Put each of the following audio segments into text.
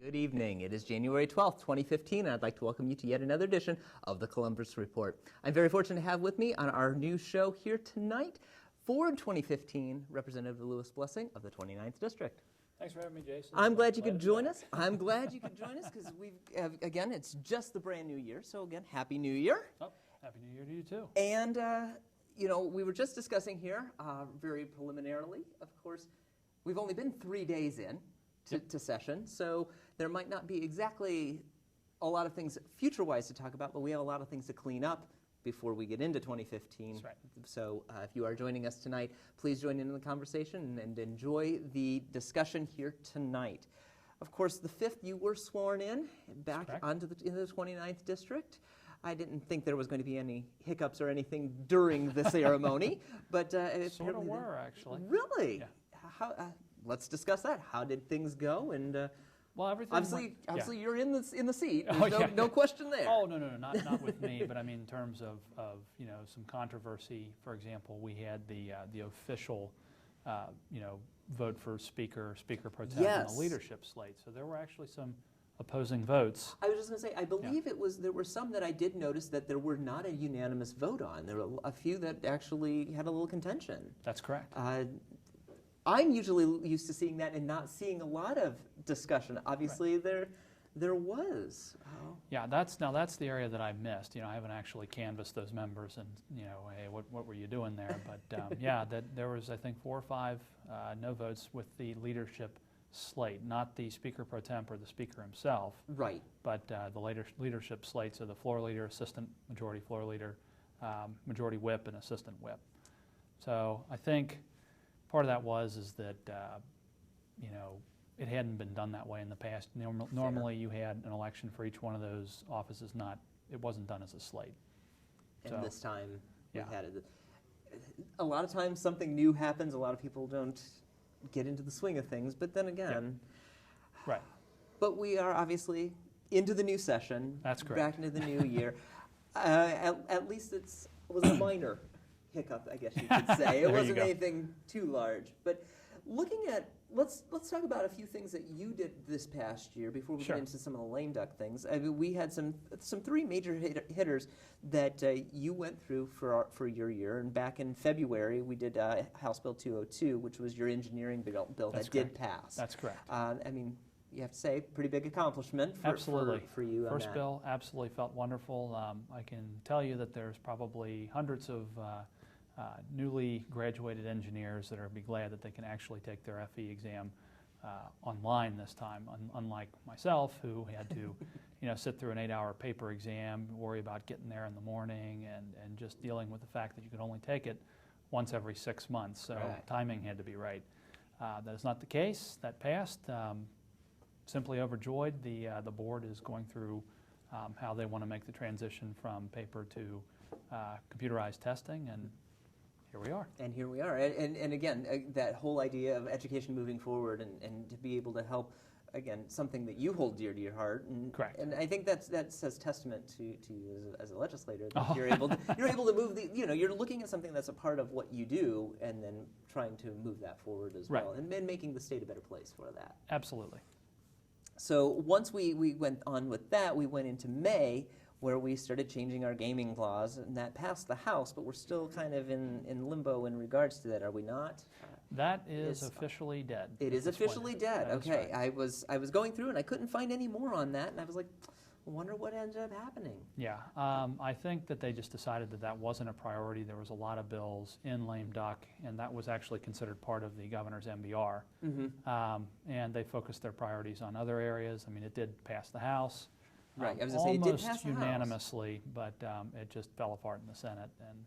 Good evening. It is January 12th, 2015, and I'd like to welcome you to yet another edition of the Columbus Report. I'm very fortunate to have with me on our new show here tonight, for 2015, Representative Lewis Blessing of the 29th District. Thanks for having me, Jason. I'm glad you could join us. I'm glad you could join us because again, it's just the brand new year. So again, Happy New Year. Oh, Happy New Year to you too. And, we were just discussing here, very preliminarily, of course, we've only been 3 days in to session, so there might not be exactly a lot of things future-wise to talk about, but we have a lot of things to clean up before we get into 2015. That's right. So if you are joining us tonight, please join in the conversation and enjoy the discussion here tonight. Of course, the 5th, you were sworn in back into the 29th District. I didn't think there was going to be any hiccups or anything during the ceremony, but sort of were, actually. Really? Yeah. How, let's discuss that. How did things go? And well, everything. Obviously, you're in the seat. Oh, There's no question there. Oh no, not with me. But I mean, in terms of some controversy. For example, we had the official vote for speaker pro tem on the leadership slate. So there were actually some opposing votes. I was just going to say, I believe there were some that I did notice that there were not a unanimous vote on. There were a few that actually had a little contention. That's correct. I'm usually used to seeing that and not seeing a lot of discussion. Obviously, there was. Oh. Yeah, that's the area that I missed. I haven't actually canvassed those members and hey, what were you doing there? But there was, I think, 4 or 5 no votes with the leadership slate, not the speaker pro temp or the speaker himself. Right. But the leadership slate, so the floor leader, assistant majority floor leader, majority whip, and assistant whip. So I think part of that is that it hadn't been done that way in the past. Normally, you had an election for each one of those offices. It wasn't done as a slate. And this time, we had it. A lot of times, something new happens. A lot of people don't get into the swing of things. But then again, right. But we are obviously into the new session. That's correct. Back into the new year. At least it was a minor hiccup, I guess you could say. It wasn't anything too large. But looking at, let's talk about a few things that you did this past year before we get into some of the lame duck things. I mean, we had some 3 major hitters that you went through for your year. And back in February, we did House Bill 202, which was your engineering bill that did pass. That's correct. I mean, you have to say, pretty big accomplishment for you. First bill absolutely felt wonderful. I can tell you that there's probably hundreds of newly graduated engineers that are be glad that they can actually take their FE exam online this time, unlike myself, who had to sit through an 8-hour paper exam, worry about getting there in the morning, and just dealing with the fact that you could only take it once every 6 months. So timing had to be right. That is not the case. That passed. Simply overjoyed. The board is going through how they want to make the transition from paper to computerized testing, and here we are. And here we are. And again, that whole idea of education moving forward and to be able to help, again, something that you hold dear to your heart. And, correct. And I think that says testament to you as a legislator that you're able to move you're looking at something that's a part of what you do and then trying to move that forward as well and making the state a better place for that. Absolutely. So once we went on with that, we went into May, where we started changing our gaming laws, and that passed the House, but we're still kind of in limbo in regards to that, are we not? That is officially dead. It is officially dead. Okay, right. I was going through and I couldn't find any more on that, and I was like, I wonder what ended up happening. Yeah, I think that they just decided that wasn't a priority. There was a lot of bills in lame duck, and that was actually considered part of the governor's MBR. Mm-hmm. And they focused their priorities on other areas. I mean, it did pass the House. Right, I was going to say, it did pass the House. Almost unanimously, but it just fell apart in the Senate. And,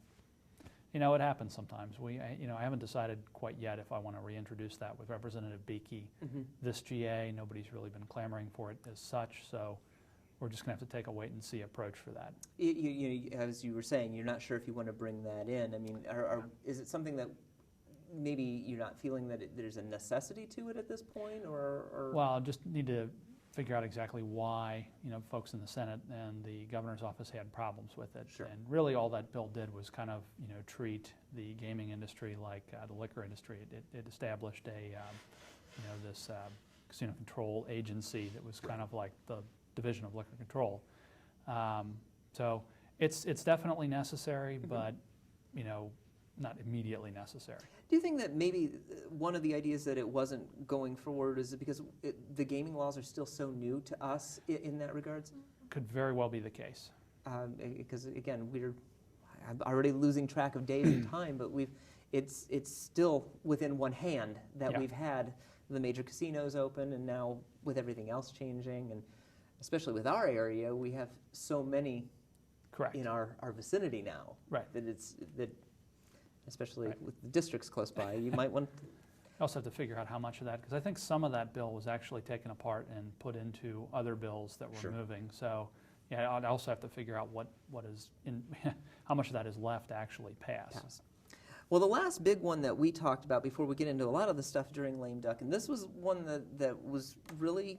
it happens sometimes. I haven't decided quite yet if I want to reintroduce that with Representative Beakey. Mm-hmm. This GA, nobody's really been clamoring for it as such, so we're just going to have to take a wait-and-see approach for that. As you were saying, you're not sure if you want to bring that in. I mean, is it something that maybe you're not feeling that there's a necessity to it at this point? Or? Well, just need to figure out exactly why folks in the Senate and the governor's office had problems with it. Sure. And really all that bill did was kind of treat the gaming industry like the liquor industry. It established a this casino control agency that was kind of like the Division of Liquor Control. So it's definitely necessary, but not immediately necessary. Do you think that maybe one of the ideas that it wasn't going forward is because the gaming laws are still so new to us in that regards? Could very well be the case. Because again, I'm already losing track of days and time, but it's still within one hand that we've had the major casinos open, and now with everything else changing, and especially with our area, we have so many in our vicinity now. Right. That especially with the districts close by, you might want to... You also have to figure out how much of that, because I think some of that bill was actually taken apart and put into other bills that were moving. So, yeah, I'd also have to figure out what is in, how much of that is left to actually pass. Well, the last big one that we talked about before we get into a lot of the stuff during Lame Duck, and this was one that was really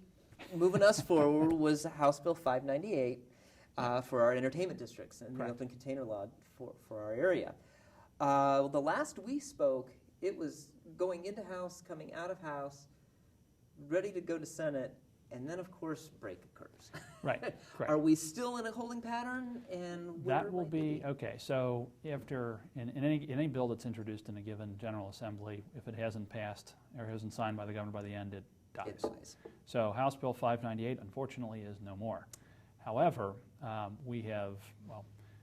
moving us forward, was House Bill 598 for our entertainment districts and the open container law for our area. The last we spoke, it was going into House, coming out of House, ready to go to Senate, and then, of course, break occurs. Right, correct. Are we still in a holding pattern? And that will be, okay, so after, in any bill that's introduced in a given General Assembly, if it hasn't passed or hasn't signed by the governor by the end, it dies. It dies. So House Bill 598, unfortunately, is no more. However, we have,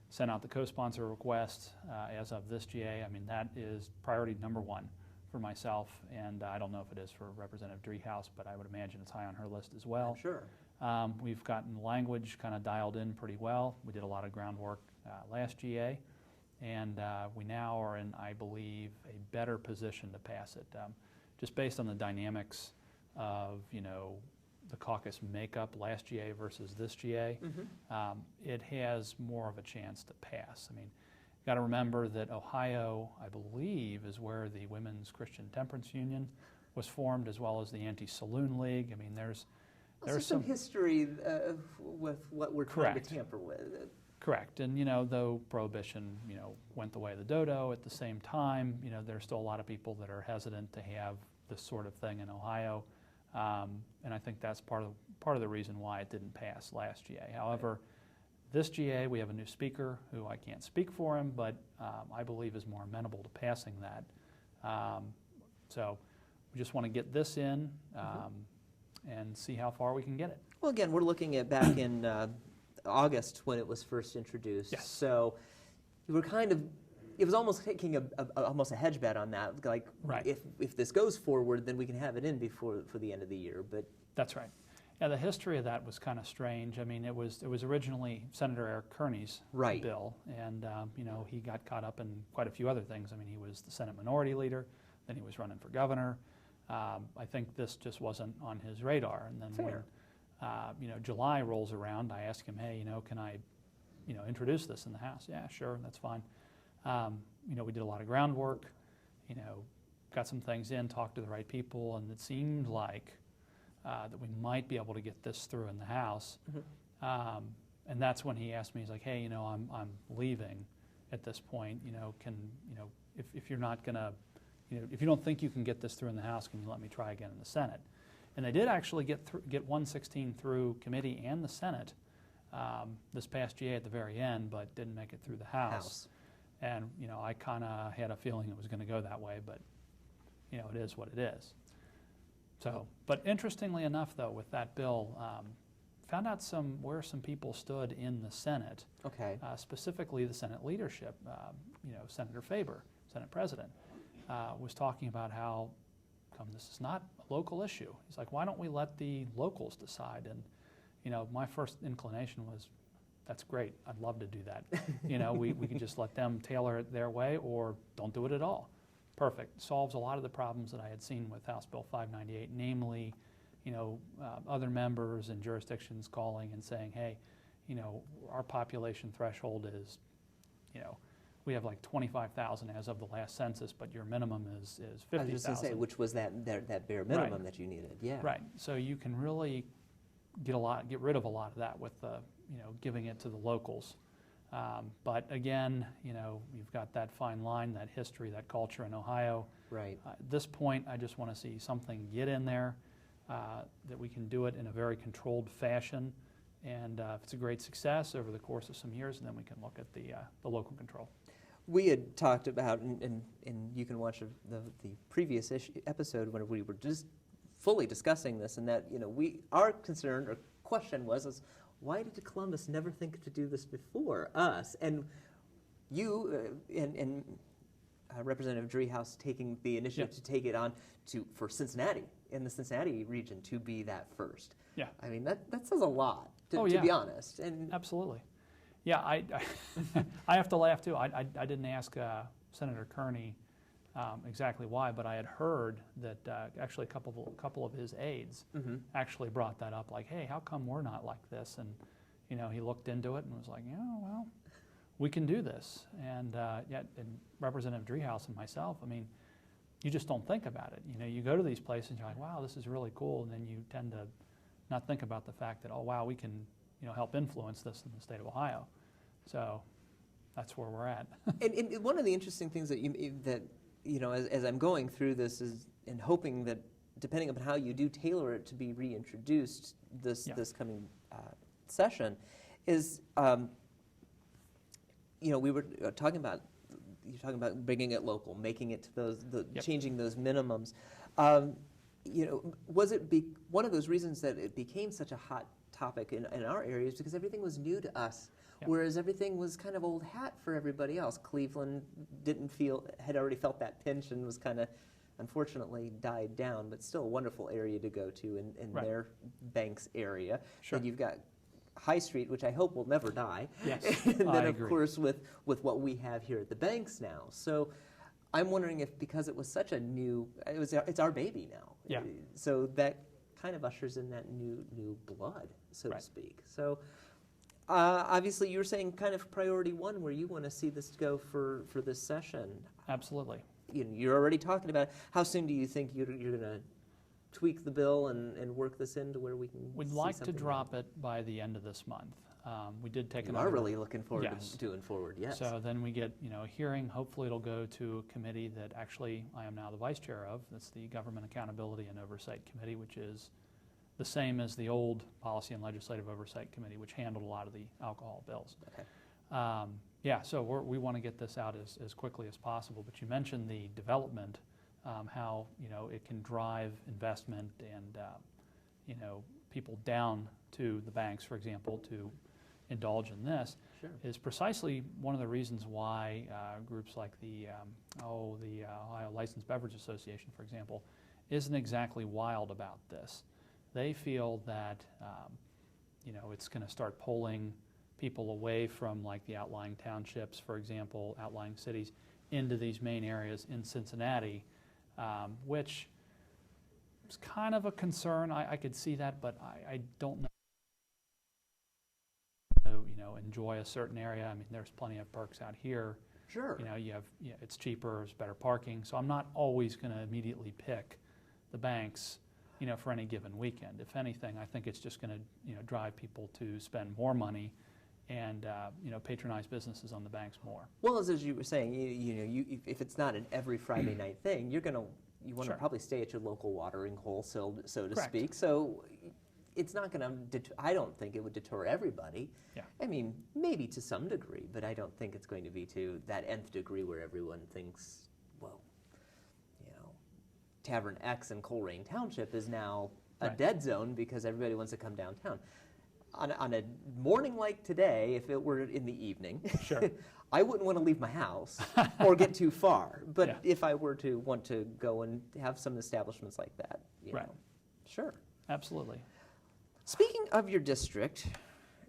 sent out the co-sponsor request as of this GA. I mean, that is priority number one for myself, and I don't know if it is for Representative Driehaus, but I would imagine it's high on her list as well. I'm sure. We've gotten language kind of dialed in pretty well. We did a lot of groundwork last GA, and we now are in, I believe, a better position to pass it. Just based on the dynamics of, the caucus makeup last GA versus this GA, it has more of a chance to pass. I mean, you've got to remember that Ohio, I believe, is where the Women's Christian Temperance Union was formed, as well as the Anti-Saloon League. I mean, there's some history with what we're trying to tamper with. Correct. And, though Prohibition, went the way of the dodo, at the same time, there's still a lot of people that are hesitant to have this sort of thing in Ohio. And I think that's part of the reason why it didn't pass last GA. However, this GA, we have a new speaker who I can't speak for him, but I believe is more amenable to passing that. So we just want to get this in and see how far we can get it. Well, again, we're looking at back in August when it was first introduced. Yes. So you were it was almost taking almost a hedge bet on that. Like, if this goes forward, then we can have it in for the end of the year. But that's right. Yeah, the history of that was kind of strange. I mean, it was originally Senator Eric Kearney's bill, and he got caught up in quite a few other things. I mean, he was the Senate Minority Leader, then he was running for governor. I think this just wasn't on his radar. And then when July rolls around, I ask him, hey, can I introduce this in the House? Yeah, sure, that's fine. We did a lot of groundwork, got some things in, talked to the right people, and it seemed like that we might be able to get this through in the House. And that's when he asked me, he's like, hey, I'm leaving at this point, if you're not going to, if you don't think you can get this through in the House, can you let me try again in the Senate? And they did actually get 116 through committee and the Senate this past GA at the very end, but didn't make it through the House. And, I kind of had a feeling it was going to go that way, but, it is what it is. So, but interestingly enough, though, with that bill, found out where some people stood in the Senate. Okay. Specifically the Senate leadership. Senator Faber, Senate President, was talking about how this is not a local issue. He's like, why don't we let the locals decide? And, my first inclination was, that's great. I'd love to do that. We can just let them tailor it their way, or don't do it at all. Perfect. Solves a lot of the problems that I had seen with House Bill 598, namely, other members and jurisdictions calling and saying, hey, our population threshold is, we have like 25,000 as of the last census, but your minimum is 50,000. I was just going to say, which was that bare minimum that you needed. Yeah. Right. So you can really get rid of a lot of that with giving it to the locals. But again, you've got that fine line, that history, that culture in Ohio. Right. At this point, I just want to see something get in there. that we can do it in a very controlled fashion. And if it's a great success over the course of some years, and then we can look at the local control. We had talked about, and you can watch the previous episode when we were just fully discussing this, and that our concern or question was why did Columbus never think to do this before us? And you and Representative Driehaus taking the initiative to take it on for Cincinnati, in the Cincinnati region, to be that first. Yeah. I mean, that says a lot, to be honest. And absolutely. Yeah, I I have to laugh too. I didn't ask Senator Kearney exactly why, but I had heard that actually a couple of his aides actually brought that up, like, hey, how come we're not like this? And he looked into it and was like, well, we can do this. And and Representative Driehaus and myself, I mean, you just don't think about it. You go to these places and you're like, wow, this is really cool, and then you tend to not think about the fact that, oh wow, we can help influence this in the state of Ohio. So that's where we're at. and one of the interesting things that as I'm going through this is, and hoping that depending upon how you do tailor it to be reintroduced this coming session, is we were talking about bringing it local, making it to those changing those minimums. Was it one of those reasons that it became such a hot topic in our areas because everything was new to us, whereas everything was kind of old hat for everybody else. Cleveland had already felt that pinch and was kind of, unfortunately, died down, but still a wonderful area to go to in their Banks area. Sure. And you've got High Street, which I hope will never die. Yes, and then I of agree. course with what we have here at the Banks now. So I'm wondering if, because it was such a new, it's our baby now. Yeah. So that kind of ushers in that new blood, so to speak. So obviously you were saying kind of priority one where you want to see this go for this session. Absolutely. You're already talking about how soon do you think you're going to tweak the bill and work this into where we can We'd see like to something drop it by the end of this month. We did take You are really looking forward to doing forward, yes. So then we get a hearing. Hopefully it'll go to a committee that actually I am now the vice chair of. That's the Government Accountability and Oversight Committee, which is the same as the old Policy and Legislative Oversight Committee, which handled a lot of the alcohol bills. Okay. So we want to get this out as quickly as possible. But you mentioned the development, how it can drive investment and people down to the banks, for example, to indulge in this. Sure. Is precisely one of the reasons why groups like the Ohio Licensed Beverage Association, for example, isn't exactly wild about this. They feel that it's going to start pulling people away from like the outlying townships, for example, outlying cities, into these main areas in Cincinnati, which is kind of a concern. I could see that, but I don't know. Enjoy a certain area. I mean, there's plenty of perks out here. Sure. It's cheaper, there's better parking. So I'm not always going to immediately pick the Banks, for any given weekend. If anything, I think it's just going to, drive people to spend more money and, patronize businesses on the Banks more. Well, as you were saying, if it's not an every Friday night thing, you want to probably stay at your local watering hole, so to Correct. speak. So it's not going to, I don't think it would deter everybody. Yeah. I mean, maybe to some degree, but I don't think it's going to be to that nth degree where everyone thinks, well, Tavern X in Colerain Township is now a dead zone because everybody wants to come downtown. On a morning like today, if it were in the evening, Sure. I wouldn't want to leave my house or get too far. But if I were to want to go and have some establishments like that, sure. Absolutely. Speaking of your district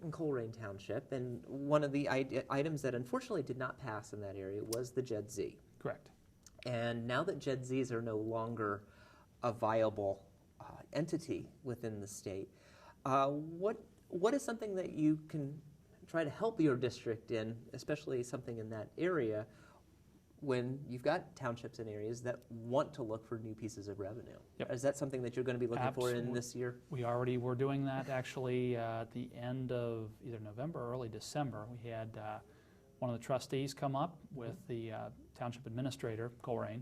in Colerain Township, and one of the items that unfortunately did not pass in that area was the Jed Z. Correct. And now that Jed Zs are no longer a viable entity within the state, what is something that you can try to help your district in, especially something in that area, when you've got townships and areas that want to look for new pieces of revenue? Yep. Is that something that you're going to be looking for in this year? We already were doing that actually at the end of either November or early December. We had one of the trustees come up with the township administrator, Colerain,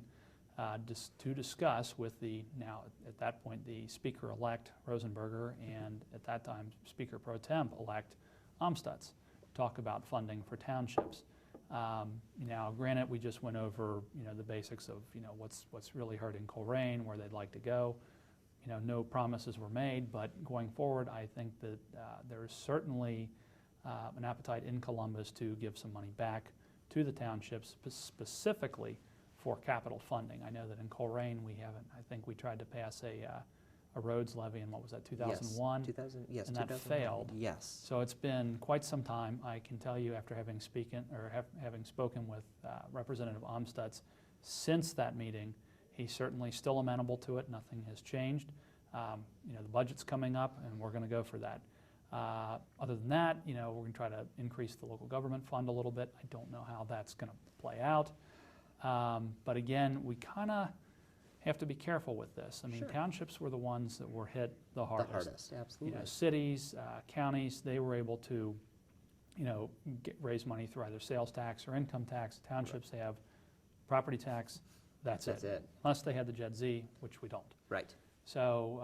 to discuss with the, now at that point, the Speaker-elect Rosenberger and at that time Speaker Pro Tem-elect Amstutz, talk about funding for townships. Now, granted, we just went over, the basics of, what's really hurting Coleraine, where they'd like to go. No promises were made, but going forward, I think that there is certainly an appetite in Columbus to give some money back to the townships, specifically for capital funding. I know that in Coleraine we haven't. I think we tried to pass a roads levy in, what was that, 2001? Yes, and that failed. Yes. So it's been quite some time. I can tell you, after having having spoken with Representative Amstutz since that meeting, he's certainly still amenable to it. Nothing has changed. The budget's coming up, and we're going to go for that. Other than that, we're going to try to increase the local government fund a little bit. I don't know how that's going to play out. But again, we kind of have to be careful with this. I mean, Sure. Townships were the ones that were hit the hardest. The hardest, absolutely. Cities, counties, they were able to, raise money through either sales tax or income tax. Townships, they have property tax. That's it. Unless they had the Jet Z, which we don't. Right. So,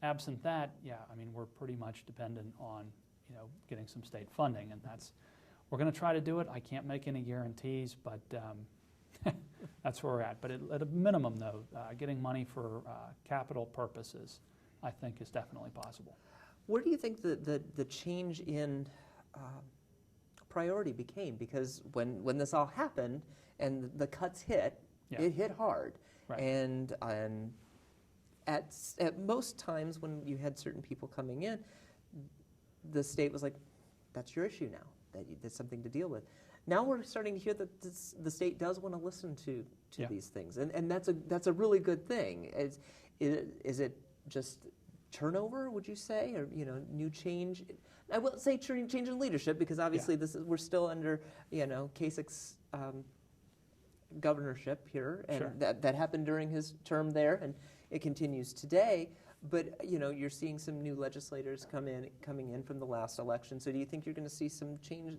absent that, we're pretty much dependent on, getting some state funding, and we're going to try to do it. I can't make any guarantees, but that's where we're at. But at a minimum, though, getting money for capital purposes, I think, is definitely possible. Where do you think the change in priority became? Because when this all happened and the cuts hit, it hit hard. Right. And at most times when you had certain people coming in, the state was like, that's your issue now. That's something to deal with. Now we're starting to hear that the state does want to listen to these things, and that's a really good thing. Is it just turnover, would you say, or new change? I won't say change in leadership, because obviously we're still under Kasich's governorship here, and Sure. that happened during his term there, and it continues today. But you're seeing some new legislators coming in from the last election. So do you think you're going to see some change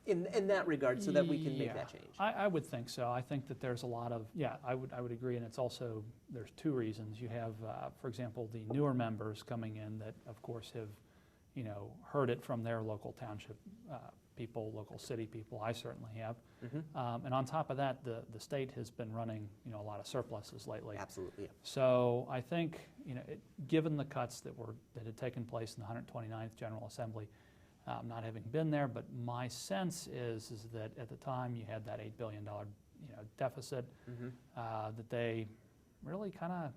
in that regard, so that we can make that change? I would think so. I think that there's a lot of, I would agree, and it's also, there's two reasons. You have, for example, the newer members coming in that, of course, have, heard it from their local township people, local city people. I certainly have. Mm-hmm. And on top of that, the state has been running, a lot of surpluses lately. Absolutely. Yeah. So I think, given the cuts that had taken place in the 129th General Assembly, not having been there, but my sense is that at the time you had that $8 billion deficit, Mm-hmm. that they really kind of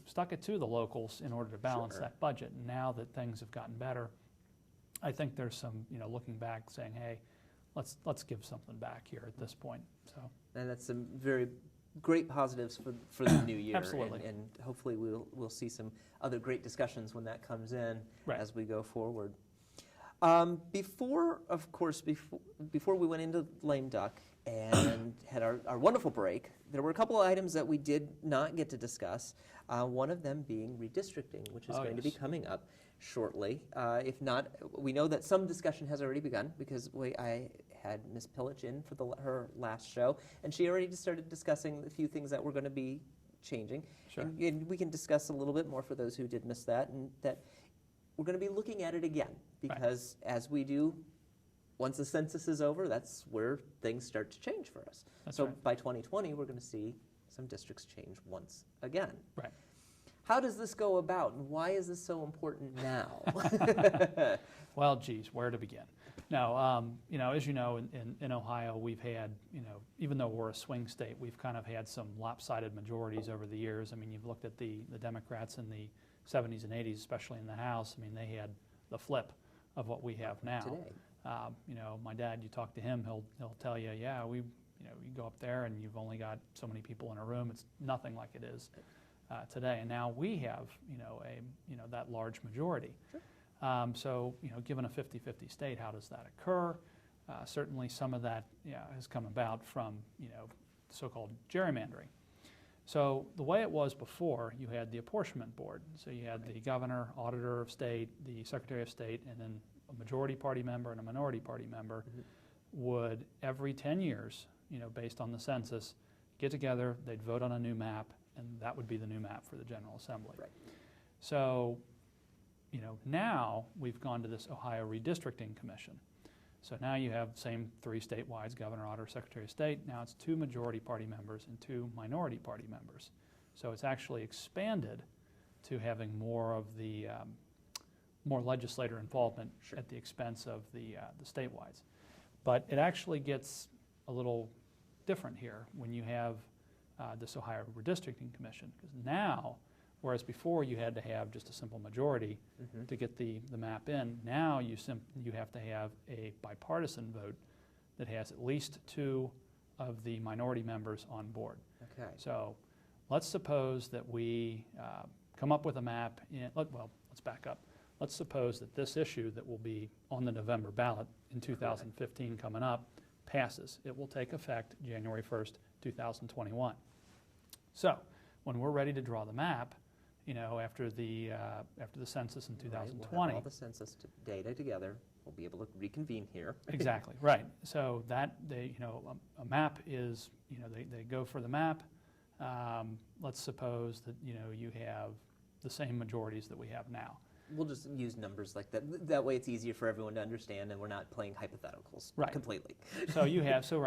stuck it to the locals in order to balance Sure. that budget. And now that things have gotten better, I think there's some looking back saying, hey, let's give something back here at this point. So, and that's some very great positives for the new year. Absolutely. And hopefully we'll see some other great discussions when that comes in as we go forward. Before we went into lame duck and had our wonderful break, there were a couple of items that we did not get to discuss, one of them being redistricting, which is going to be coming up shortly. If not, we know that some discussion has already begun, because I had Ms. Pillage in for her last show, and she already started discussing a few things that were going to be changing. Sure. And we can discuss a little bit more for those who did miss that, and that we're going to be looking at it again, because as we do, once the census is over, that's where things start to change for us. That's right. By 2020, we're going to see some districts change once again. Right. How does this go about, and why is this so important now? Well, geez, where to begin? Now, as you know, in Ohio, we've had, even though we're a swing state, we've kind of had some lopsided majorities over the years. I mean, you've looked at the Democrats in the 70s and 80s, especially in the House. I mean, they had the flip of what we have now. Today. My dad, you talk to him, he'll tell you, you go up there and you've only got so many people in a room. It's nothing like it is today. And now we have, that large majority. Sure. So, given a 50-50 state, how does that occur? Certainly some of that has come about from, so-called gerrymandering. So the way it was before, you had the apportionment board. So you had the governor, auditor of state, the secretary of state, and then a majority party member and a minority party member would, every 10 years, based on the census, get together, they'd vote on a new map, and that would be the new map for the General Assembly. Right. So, now we've gone to this Ohio Redistricting Commission. So now you have the same 3 statewide, Governor, Auditor, Secretary of State. Now it's 2 majority party members and 2 minority party members. So it's actually expanded to having more of the more legislator involvement Sure. at the expense of the statewides. But it actually gets a little different here when you have this Ohio Redistricting Commission, because now, whereas before you had to have just a simple majority to get the map in, now you have to have a bipartisan vote that has at least 2 of the minority members on board. Okay. So let's suppose that we come up with a map, let's back up. Let's suppose that this issue that will be on the November ballot in 2015 coming up passes. It will take effect January 1st, 2021. So when we're ready to draw the map, after the census in 2020. We'll have all the census data together. We'll be able to reconvene here. Exactly, right. So that a map is, they go for the map. Let's suppose that you have the same majorities that we have now. We'll just use numbers like that. That way it's easier for everyone to understand, and we're not playing hypotheticals completely. So you have, so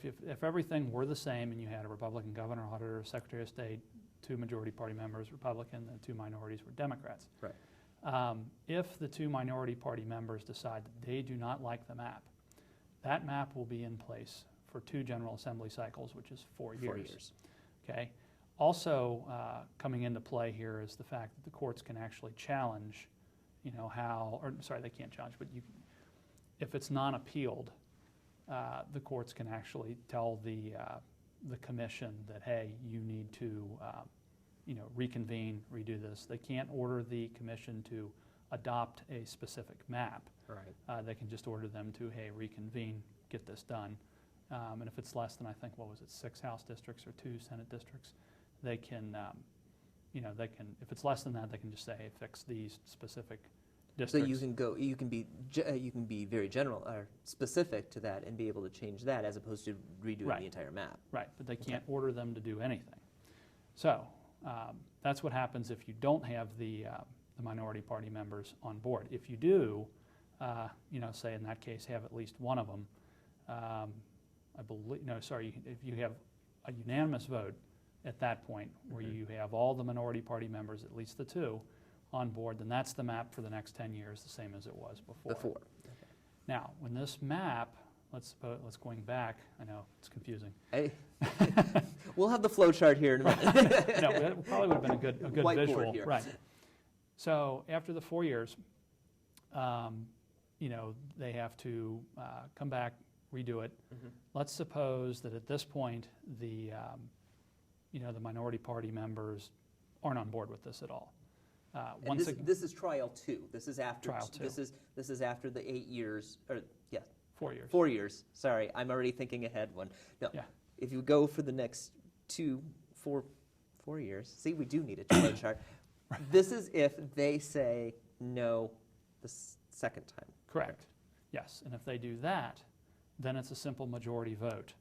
if everything were the same and you had a Republican governor, auditor, secretary of state, 2 majority party members Republican, and 2 minorities were Democrats. Right. If the 2 minority party members decide that they do not like the map, that map will be in place for 2 General Assembly cycles, which is 4 years. 4 years. Okay. Also, coming into play here is the fact that the courts can actually challenge, they can't challenge, but if it's non-appealed, the courts can actually tell the commission that, hey, you need to, reconvene, redo this. They can't order the commission to adopt a specific map. Right. They can just order them to, hey, reconvene, get this done. And if it's less than, I think, 6 House districts or 2 Senate districts, they can, if it's less than that, they can just say, hey, fix these specific districts. So you can be very general or specific to that and be able to change that as opposed to redoing the entire map. Right, but they can't order them to do anything. So that's what happens if you don't have the minority party members on board. If you do, say in that case, have at least one of them, if you have a unanimous vote at that point, where you have all the minority party members, at least the 2, on board, then that's the map for the next 10 years, the same as it was before. Okay. Now, when this map, let's going back, I know it's confusing. Hey. We'll have the flow chart here in a minute. No, that probably would have been a good visual. Here. Right. So after the 4 years, they have to come back, redo it. Let's suppose that at this point, the minority party members aren't on board with this at all. This is trial 2. This is after trial 2. This is after the 8 years, 4 years. 4 years. Sorry, I'm already thinking ahead. No, yeah. If you go for the next 4 years. See, we do need a flow chart. This is if they say no the second time. Correct. Yes, and if they do that, then it's a simple majority vote.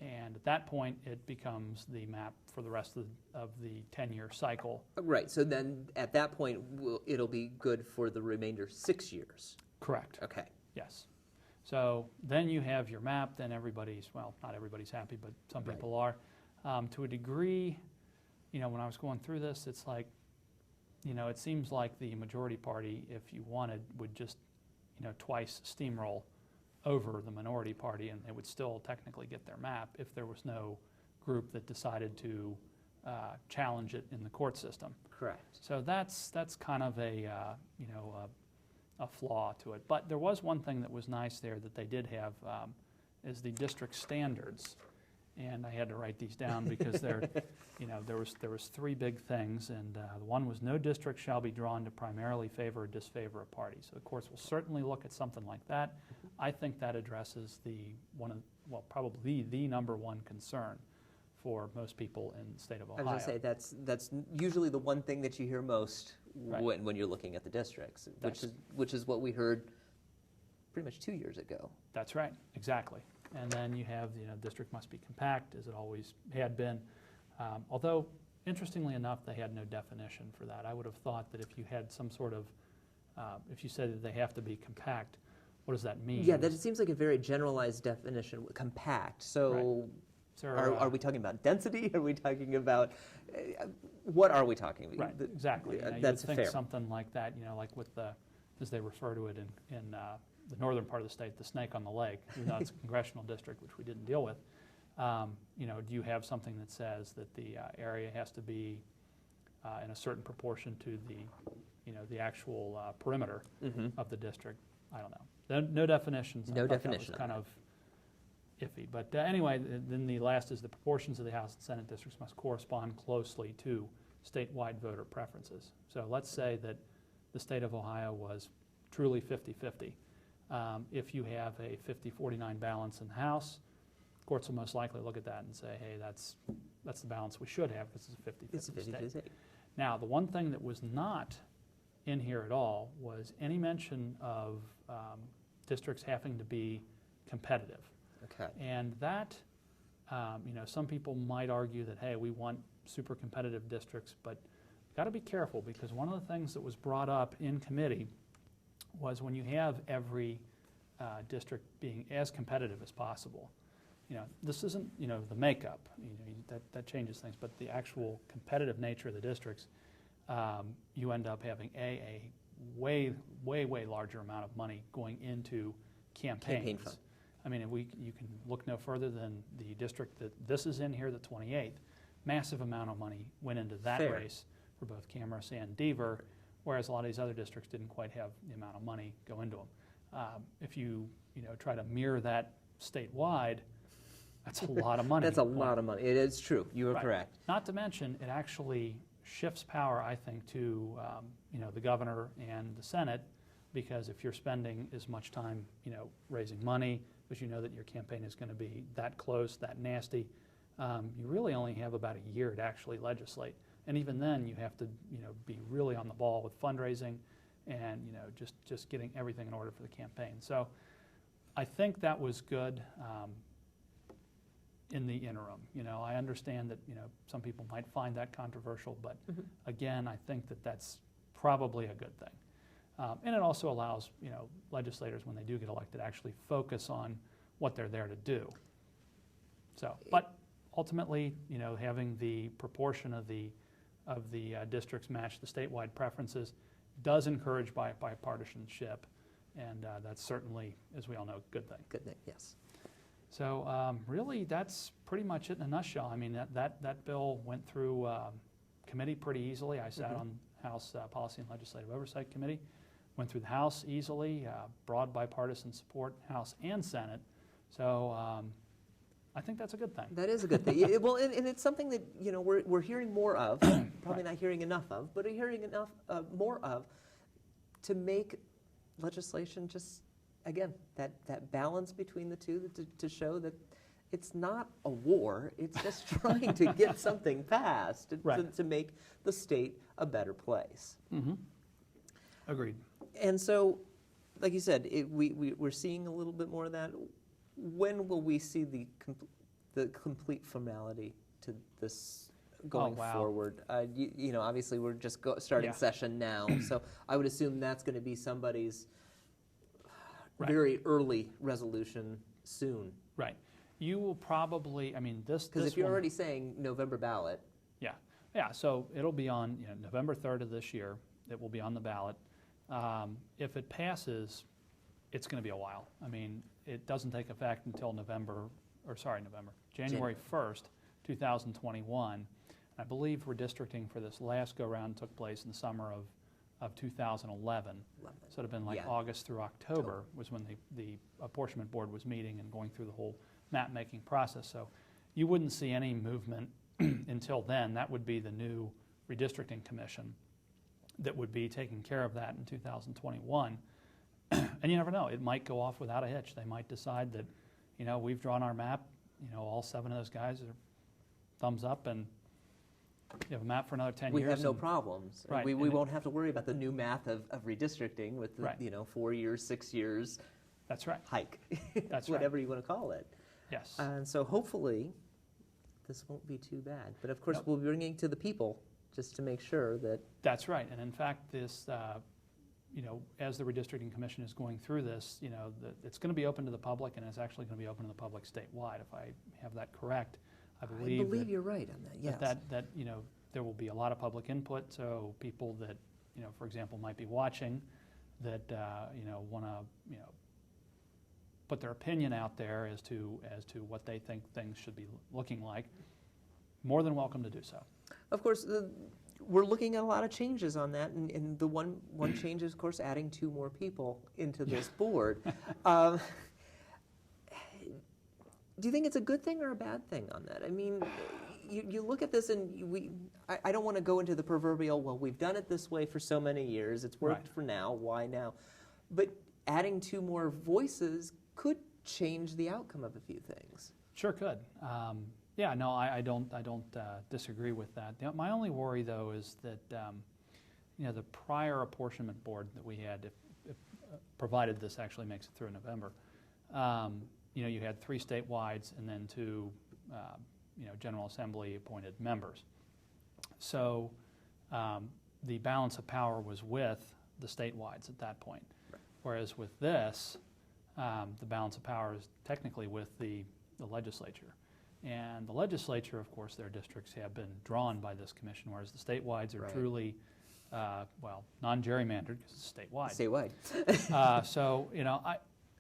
And at that point, it becomes the map for the rest of the 10-year cycle. Right, so then at that point, it'll be good for the remainder 6 years. Correct. Okay. Yes. So then you have your map, then everybody's, well, not everybody's happy, but some people are. To a degree, when I was going through this, it's like, it seems like the majority party, if you wanted, would just, twice steamroll over the minority party, and they would still technically get their map if there was no group that decided to challenge it in the court system. Correct. So that's kind of a flaw to it. But there was one thing that was nice there that they did have is the district standards, and I had to write these down because there was 3 big things, and one was no district shall be drawn to primarily favor or disfavor a party. So the courts will certainly look at something like that. I think that addresses probably the number 1 concern for most people in the state of Ohio. I was going to say that's usually the one thing that you hear most when you're looking at the districts, which is what we heard pretty much 2 years ago. That's right, exactly. And then you have, district must be compact, as it always had been. Although, interestingly enough, they had no definition for that. I would have thought that if you had some sort of, if you said that they have to be compact, what does that mean? Yeah, that it seems like a very generalized definition, compact. So, Right. So, are we talking about density? Are we talking about, what are we talking about? Right, exactly. You That's would think fair. something like that, like with the, as they refer to it in the northern part of the state, the snake on the leg, even though it's a congressional district, which we didn't deal with. Do you have something that says that the area has to be in a certain proportion to the actual perimeter of the district? I don't know. No definitions. No I thought definition that was on kind of iffy. But anyway, then the last is the proportions of the House and Senate districts must correspond closely to statewide voter preferences. So let's say that the state of Ohio was truly 50-50. If you have a 50-49 balance in the House, courts will most likely look at that and say, hey, that's the balance we should have because it's a 50-50 state. state. Now, the one thing that was not in here at all was any mention of districts having to be competitive. Okay. And that, some people might argue that, hey, we want super competitive districts, but got to be careful because one of the things that was brought up in committee was when you have every district being as competitive as possible. This isn't, the makeup, that changes things, but the actual competitive nature of the districts, you end up having a way larger amount of money going into campaigns. Campaign fund. I mean, you can look no further than the district that this is in here, the 28th. Massive amount of money went into that Fair. race for both Cameras and Deaver, whereas a lot of these other districts didn't quite have the amount of money go into them. If you try to mirror that statewide, that's a lot of money. That's a lot of money. It is true. You are Right. correct. Not to mention, it actually shifts power, I think, to the governor and the Senate, because if you're spending as much time, raising money, because you know that your campaign is going to be that close, that nasty, you really only have about a year to actually legislate. And even then, you have to, be really on the ball with fundraising and, just getting everything in order for the campaign. So I think that was good. In the interim, I understand that some people might find that controversial, but again, I think that that's probably a good thing, and it also allows legislators when they do get elected actually focus on what they're there to do. So, but ultimately, having the proportion of the districts match the statewide preferences does encourage bipartisanship, and that's certainly, as we all know, a good thing. Good thing. Yes. So really, that's pretty much it in a nutshell. I mean, that bill went through committee pretty easily. I sat on House Policy and Legislative Oversight Committee, went through the House easily, broad bipartisan support, House and Senate. So I think that's a good thing. That is a good thing. Well, and it's something that we're hearing more of. Probably not hearing enough of, but hearing enough more of to make legislation just. Again, that balance between the two to show that it's not a war, it's just trying to get something passed to make the state a better place. Mm-hmm. Agreed. And so, like you said, we're seeing a little bit more of that. When will we see the complete formality to this going forward? Obviously we're just starting session now, so I would assume that's going to be somebody's very early resolution soon. Right. You will probably, this... Because if you're already saying November ballot... Yeah, so it'll be on November 3rd of this year. It will be on the ballot. If it passes, it's going to be a while. It doesn't take effect until January 1st, 2021. I believe redistricting for this last go-round took place in the summer of 2011. So it would have been like August through October was when the apportionment board was meeting and going through the whole map-making process. So you wouldn't see any movement until then. That would be the new redistricting commission that would be taking care of that in 2021. And you never know. It might go off without a hitch. They might decide that, we've drawn our map, all 7 of those guys are thumbs up, and you have a map for another 10 years. We have no problems. Right. We won't have to worry about the new math of redistricting with the 4 years, 6 years That's right. hike. That's whatever you want to call it. Yes. And so hopefully this won't be too bad. But of course, Nope. we'll be bringing it to the people just to make sure that. That's right. And in fact, this, as the redistricting commission is going through this, it's going to be open to the public, and it's actually going to be open to the public statewide, if I have that correct. I believe that you're right on that. Yes. that there will be a lot of public input. So people that, for example, might be watching that, want to, put their opinion out there as to what they think things should be looking like, more than welcome to do so. Of course, we're looking at a lot of changes on that, and the one change is, of course, adding 2 more people into this board. Do you think it's a good thing or a bad thing on that? I mean, you look at this, and I don't want to go into the proverbial, well, we've done it this way for so many years, it's worked for now, why now? But adding 2 more voices could change the outcome of a few things. Sure could. Yeah, no, I don't disagree with that. My only worry, though, is that the prior apportionment board that we had, if provided this actually makes it through November, you had 3 statewide and then 2, General Assembly appointed members. So the balance of power was with the statewide at that point, whereas with this, the balance of power is technically with the legislature. And the legislature, of course, their districts have been drawn by this commission, whereas the statewide are truly, non-gerrymandered because it's statewide. Statewide. So,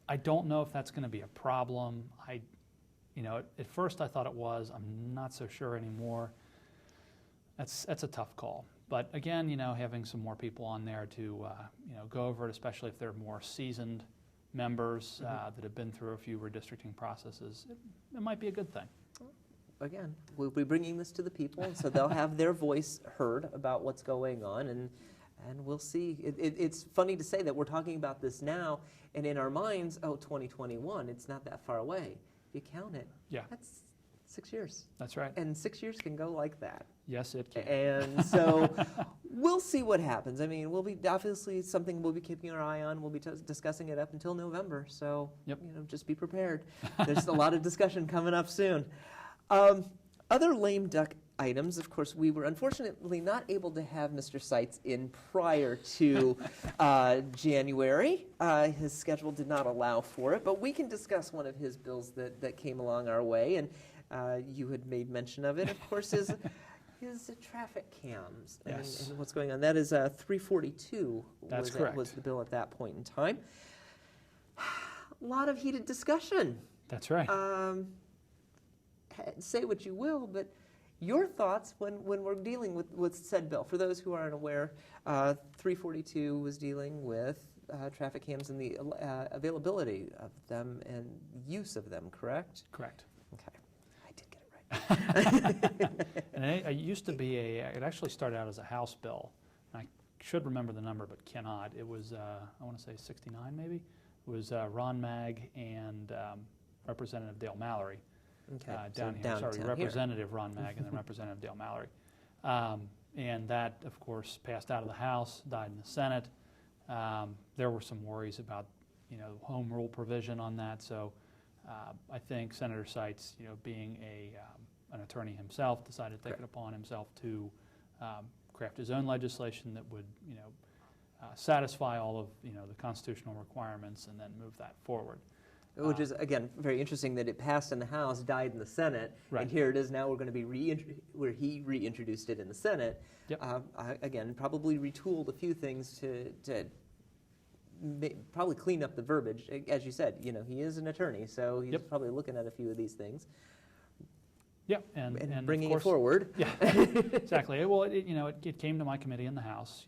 I don't know if that's going to be a problem. At first I thought it was. I'm not so sure anymore. That's a tough call. But again, having some more people on there to, go over it, especially if they're more seasoned members that have been through a few redistricting processes, it might be a good thing. Again, we'll be bringing this to the people, and so they'll have their voice heard about what's going on, and we'll see. It's funny to say that we're talking about this now, and in our minds, 2021, it's not that far away. If you count it, that's 6 years. That's right. And 6 years can go like that. Yes, it can. And so we'll see what happens. I mean, we'll be obviously something we'll be keeping our eye on. We'll be discussing it up until November. So, just be prepared. There's a lot of discussion coming up soon. Other lame duck items, of course, we were unfortunately not able to have Mr. Seitz in prior to January. His schedule did not allow for it, but we can discuss one of his bills that came along our way, and you had made mention of it, of course, is his traffic cams and what's going on. That is 342 That's correct. Was the bill at that point in time. A lot of heated discussion. That's right. Say what you will, but your thoughts when we're dealing with said bill. For those who aren't aware, 342 was dealing with traffic cams and the availability of them and use of them, correct? Correct. Okay. I did get it right. And it used to be it actually started out as a House bill. I should remember the number, but cannot. It was, I want to say 69 maybe. It was Ron Magg and Representative Dale Mallory. Okay. Down here, sorry, Representative Ron Magg and then Representative Dale Mallory. And that, of course, passed out of the House, died in the Senate. There were some worries about, home rule provision on that. So I think Senator Seitz, being an attorney himself, decided to take it upon himself to craft his own legislation that would, satisfy all of, the constitutional requirements and then move that forward. Which is, again, very interesting that it passed in the House, died in the Senate, and here it is now we're going to be where he reintroduced it in the Senate. Again, probably retooled a few things to probably clean up the verbiage. As you said, he is an attorney, so he's probably looking at a few of these things. And bringing of course, it forward. Exactly. Well, it came to my committee in the House,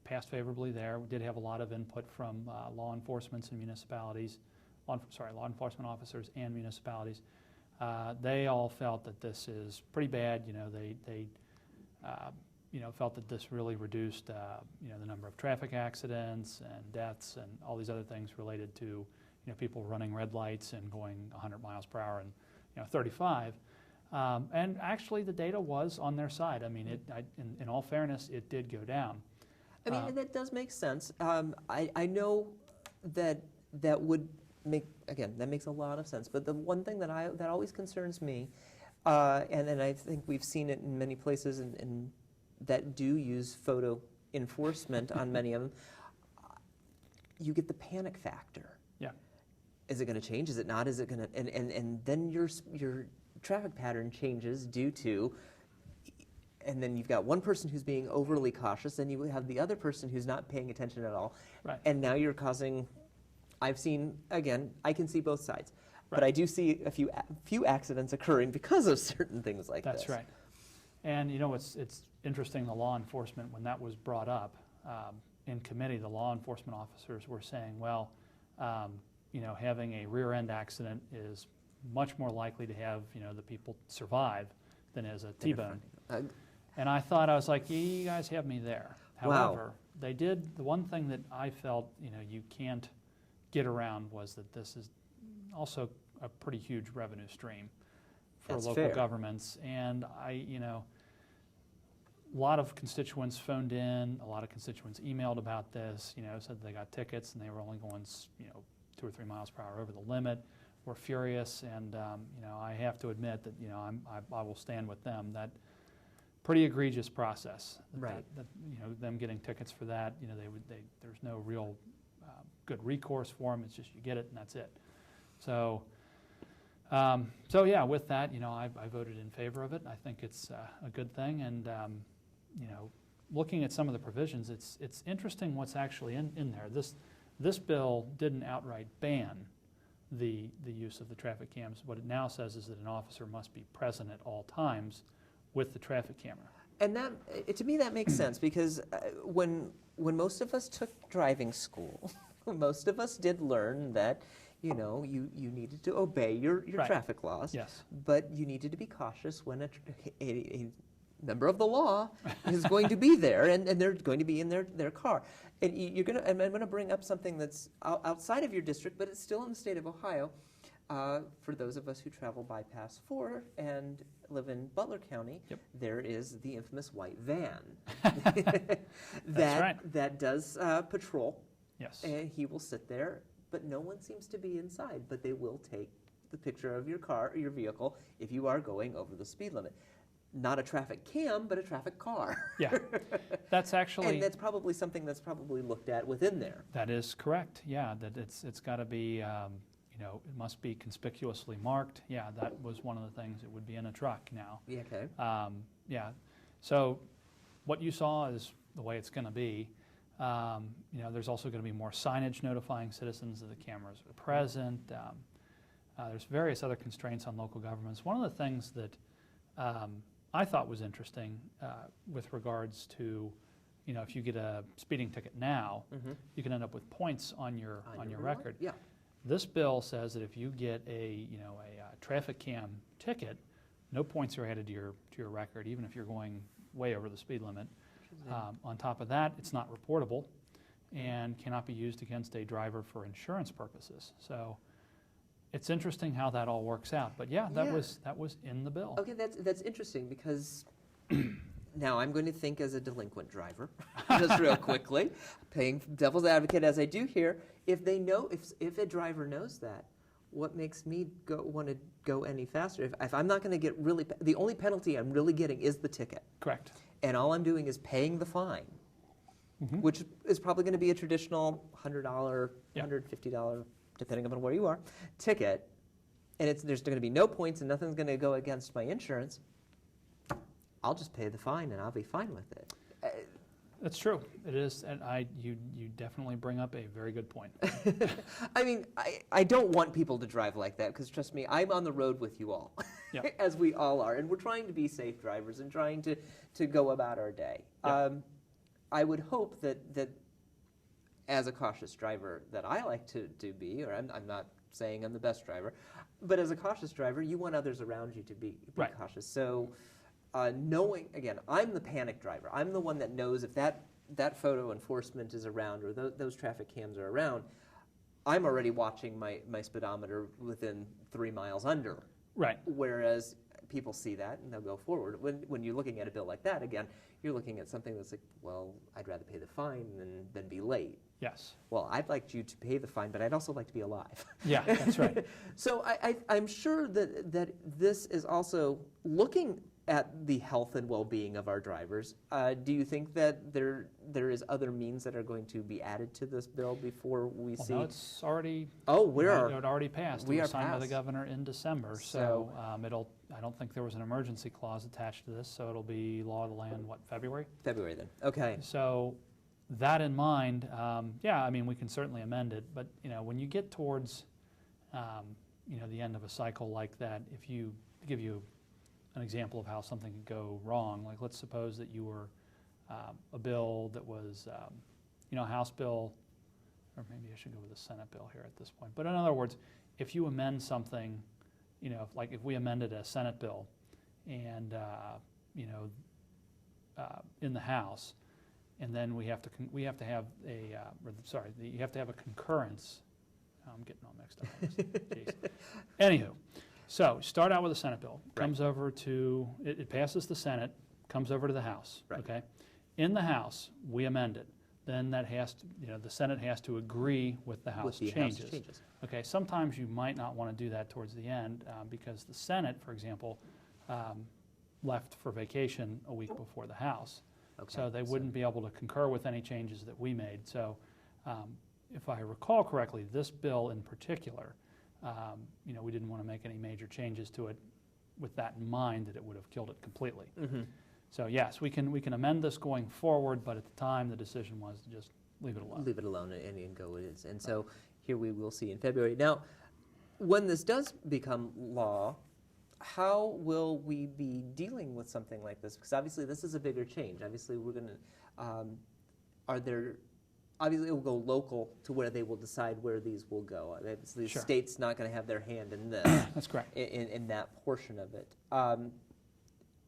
passed favorably there. We did have a lot of input from law enforcement and municipalities. Law enforcement officers and municipalities. They all felt that this is pretty bad. They felt that this really reduced, the number of traffic accidents and deaths and all these other things related to, people running red lights and going 100 miles per hour and, 35. And actually, the data was on their side. I mean, in all fairness, it did go down. I mean, that does make sense. I know that would that makes a lot of sense. But the one thing that always concerns me, and then I think we've seen it in many places and that do use photo enforcement on many of them, you get the panic factor. Yeah. Is it going to change? Is it not? Is it going to, and then your traffic pattern changes due to, and then you've got one person who's being overly cautious, and you have the other person who's not paying attention at all. Right. And now you're causing, I've seen, again, I can see both sides, Right. but I do see a few accidents occurring because of certain things like That's this. right. And you know, it's interesting, the law enforcement, when that was brought up in committee, the law enforcement officers were saying, well, you know, having a rear end accident is much more likely to have, you know, the people survive than as a T-bone. And I thought, I was like, you guys have me there. However, they did, the one thing that I felt, you know, you can't get around was that this is also a pretty huge revenue stream for That's local fair. governments. And you know, a lot of constituents phoned in, a lot of constituents emailed about this, you know, said they got tickets and they were only going, you know, 2 or 3 miles per hour over the limit. We're furious, and you know, I have to admit that, you know, I will stand with them. That pretty egregious process. Right. That, you know, them getting tickets for that, you know, there's no real good recourse for them. It's just you get it and that's it. So, so yeah, with that, you know, I voted in favor of it. I think it's a good thing, and you know, looking at some of the provisions, it's interesting what's actually in there. This bill didn't outright ban the use of the traffic cams. What it now says is that an officer must be present at all times with the traffic camera. And that, to me, that makes sense, because when most of us took driving school, most of us did learn that, you know, you needed to obey your Right. traffic laws, Yes. but you needed to be cautious when a member of the law is going to be there, and they're going to be in their car. And I'm going to bring up something that's outside of your district, but it's still in the state of Ohio. For those of us who travel by Pass 4 and live in Butler County, Yep. there is the infamous white van right. that does patrol, Yes. and he will sit there, but no one seems to be inside, but they will take the picture of your car or your vehicle if you are going over the speed limit. Not a traffic cam, but a traffic car. Yeah. That's actually... And that's probably something that's probably looked at within there. That is correct. Yeah, that it's got to be, you know, it must be conspicuously marked. Yeah, that was one of the things. It would be in a truck now. Yeah, okay. Yeah. So what you saw is the way it's going to be. You know, there's also going to be more signage notifying citizens that the cameras are present. There's various other constraints on local governments. One of the things that I thought was interesting with regards to, you know, if you get a speeding ticket now, you can end up with points on your record. Yeah. This bill says that if you get a traffic cam ticket, no points are added to your record, even if you're going way over the speed limit. On top of that, it's not reportable and cannot be used against a driver for insurance purposes. So it's interesting how that all works out. But yeah, that was in the bill. Okay, that's interesting, because now I'm going to think as a delinquent driver, just real quickly, playing devil's advocate as I do here. If they know, if a driver knows that, what makes me want to go any faster? If I'm not going to get the only penalty I'm really getting is the ticket. Correct. And all I'm doing is paying the fine, which is probably going to be a traditional $100, $150, depending on where you are, ticket, and there's going to be no points and nothing's going to go against my insurance. I'll just pay the fine and I'll be fine with it. That's true. It is, and you definitely bring up a very good point. I mean, I don't want people to drive like that, because trust me, I'm on the road with you all, as we all are, and we're trying to be safe drivers and trying to go about our day. Yep. I would hope that as a cautious driver that I like to be, or I'm not saying I'm the best driver, but as a cautious driver, you want others around you to be Right. cautious. So knowing, again, I'm the panic driver. I'm the one that knows if that photo enforcement is around or those traffic cams are around, I'm already watching my speedometer within 3 miles under. Right. Whereas people see that and they'll go forward. When you're looking at a bill like that, again, you're looking at something that's like, well, I'd rather pay the fine than be late. Yes. Well, I'd like you to pay the fine, but I'd also like to be alive. Yeah, that's right. So I'm sure that this is also looking at the health and well-being of our drivers. Do you think that there is other means that are going to be added to this bill before we see? No, it's already. Oh, It already passed. We It was are signed by the passed. governor in December. So I don't think there was an emergency clause attached to this. So it'll be law of the land. What, February? February then. Okay. So that in mind, yeah, I mean, we can certainly amend it. But when you get towards the end of a cycle like that, if you give you an example of how something could go wrong, like let's suppose that you were a bill that was, a House bill, or maybe I should go with a Senate bill here at this point. But in other words, if you amend something, if we amended a Senate bill and, in the House, and then you have to have a concurrence. I'm getting all mixed up on this. Jeez. Anywho, so start out with a Senate bill, comes over to, it passes the Senate, comes over to the House, okay? In the House, we amend it. Then that has to, the Senate has to agree with the House changes. Okay, sometimes you might not want to do that towards the end because the Senate, for example, left for vacation a week before the House. Okay, so they wouldn't be able to concur with any changes that we made. So if I recall correctly, this bill in particular, we didn't want to make any major changes to it with that in mind that it would have killed it completely. Mm-hmm. So yes, we can amend this going forward, but at the time the decision was to just leave it alone. Leave it alone and go with it. And so here we will see in February. Now, when this does become law, how will we be dealing with something like this? Because obviously this is a bigger change. Obviously we're going to, obviously it will go local to where they will decide where these will go. Obviously the state's not going to have their hand in this. That's correct. In that portion of it.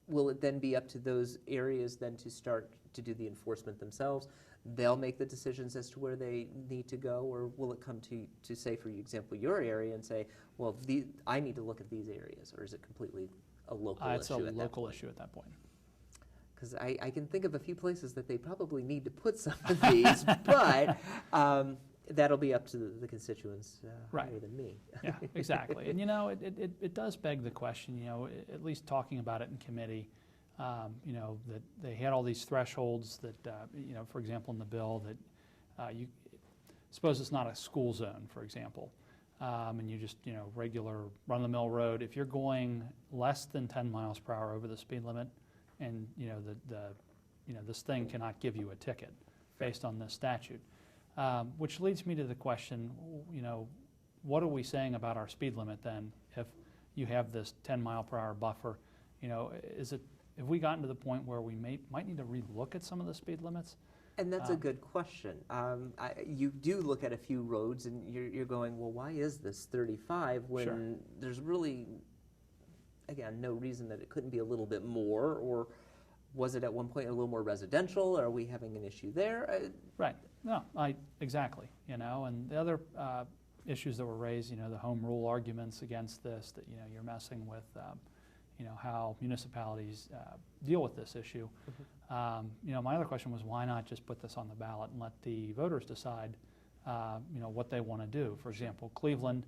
Will it then be up to those areas then to start to do the enforcement themselves? They'll make the decisions as to where they need to go, or will it come to say, for example, your area and say, well, I need to look at these areas, or is it completely a local issue? It's a local issue at that point. Because I can think of a few places that they probably need to put some of these, but that'll be up to the constituents higher than me. Yeah, exactly. And it does beg the question, at least talking about it in committee, that they had all these thresholds that, for example, in the bill that suppose it's not a school zone, for example, and you just, regular run-of-the-mill road. If you're going less than 10 miles per hour over the speed limit, and this thing cannot give you a ticket based on this statute, which leads me to the question, what are we saying about our speed limit then if you have this 10 mile per hour buffer? Have we gotten to the point where we might need to relook at some of the speed limits? And that's a good question. You do look at a few roads and you're going, well, why is this 35 when there's really, again, no reason that it couldn't be a little bit more? Or was it at one point a little more residential? Are we having an issue there? Right. No, exactly. And the other issues that were raised, the home rule arguments against this, that you're messing with, how municipalities deal with this issue. Mm-hmm. My other question was, why not just put this on the ballot and let the voters decide, what they want to do? For example, Cleveland